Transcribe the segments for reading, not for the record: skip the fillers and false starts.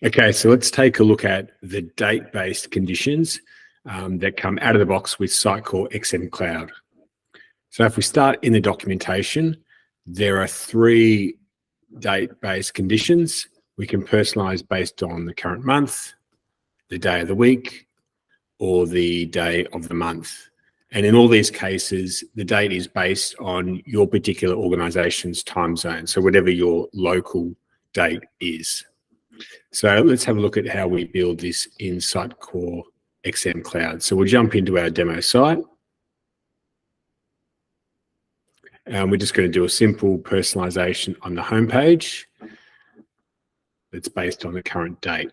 Okay, so let's take a look at the date-based conditions that come out of the box with Sitecore XM Cloud. So if we start in the documentation, there are 3 date-based conditions. We can personalize based on the current month, the day of the week, or the day of the month. And in all these cases, the date is based on your particular organization's time zone. So whatever your local date is. So let's have a look at how we build this in Sitecore XM Cloud. So we'll jump into our demo site. And we're just going to do a simple personalization on the homepage that's based on the current date.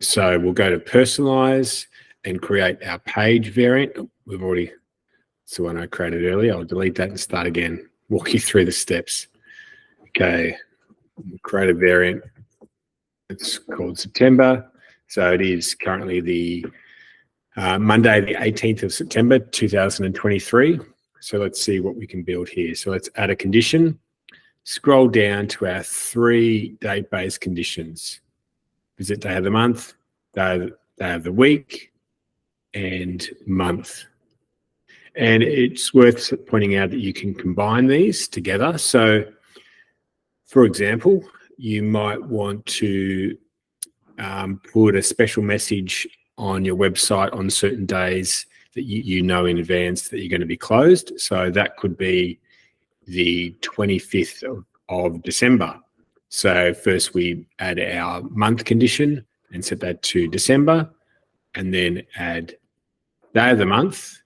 So we'll go to personalize and create our page variant. We've already, it's the one I created earlier. I'll delete that and start again, walk you through the steps. Okay, we'll create a variant. It's called September. So it is currently the Monday, the 18th of September, 2023. So let's see what we can build here. So let's add a condition, scroll down to our 3 date-based conditions. Visit day of the month, day of the week, and month. And it's worth pointing out that you can combine these together. So for example, you might want to put a special message on your website on certain days that you know in advance that you're going to be closed. So that could be the 25th of December. So first we add our month condition and set that to December, and then add day of the month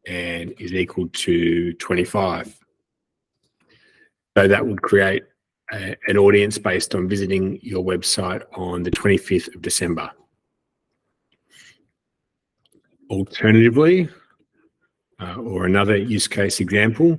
and is equal to 25. So that would create an audience based on visiting your website on the 25th of December. Alternatively, or another use case example,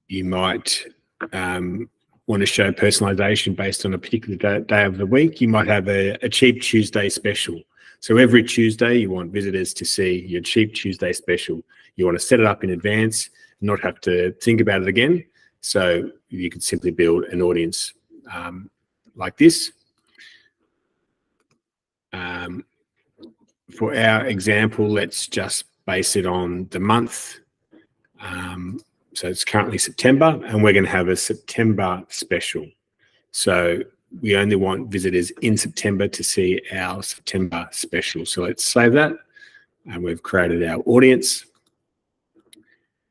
you might want to show personalization based on a particular day of the week. You might have a cheap Tuesday special. So every Tuesday you want visitors to see your cheap Tuesday special. You want to set it up in advance, not have to think about it again. So you could simply build an audience like this. For our example, let's just base it on the month. So it's currently September, and we're going to have a September special. So we only want visitors in September to see our September special. So let's save that, and we've created our audience.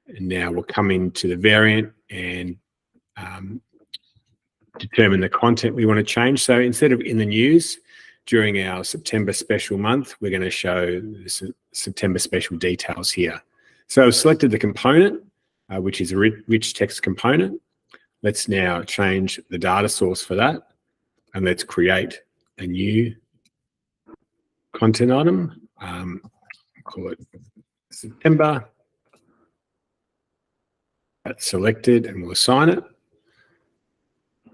And now we'll come into the variant and determine the content we want to change. So instead of in the news, during our September special month, we're going to show the September special details here. So I've selected the component, which is a rich text component. Let's now change the data source for that, and let's create a new content item. Call it September. That's selected, and we'll assign it.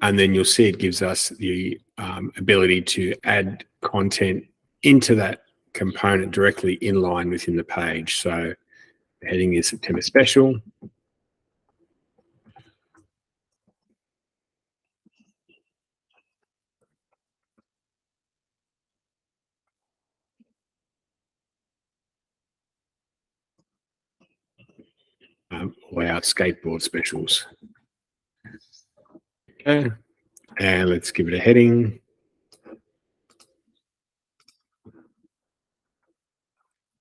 And then you'll see it gives us the ability to add content into that component directly in line within the page. So the heading is September Special. All our skateboard specials. Okay, and let's give it a heading.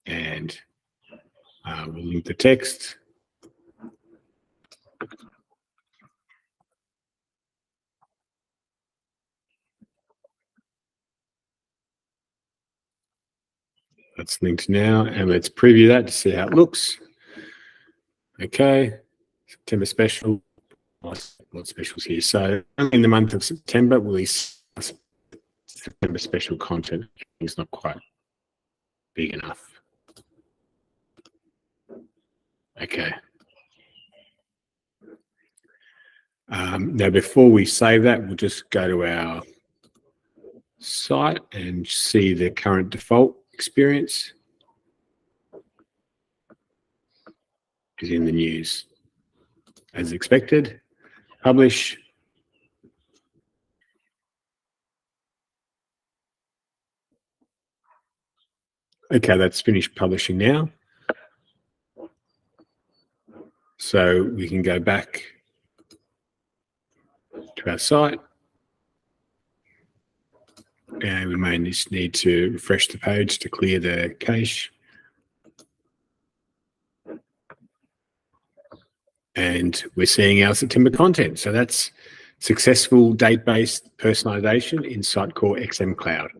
And we'll link the text. That's linked now, and let's preview that to see how it looks. Okay, September special, lots of specials here. So in the month of September, we'll release September special content. It's not quite big enough. Okay. Now, before we save that, we'll just go to our site and see the current default experience is in the news. As expected, publish. Okay, that's finished publishing now. So we can go back to our site, and we may just need to refresh the page to clear the cache. And we're seeing our September content. So that's successful date-based personalization in Sitecore XM Cloud.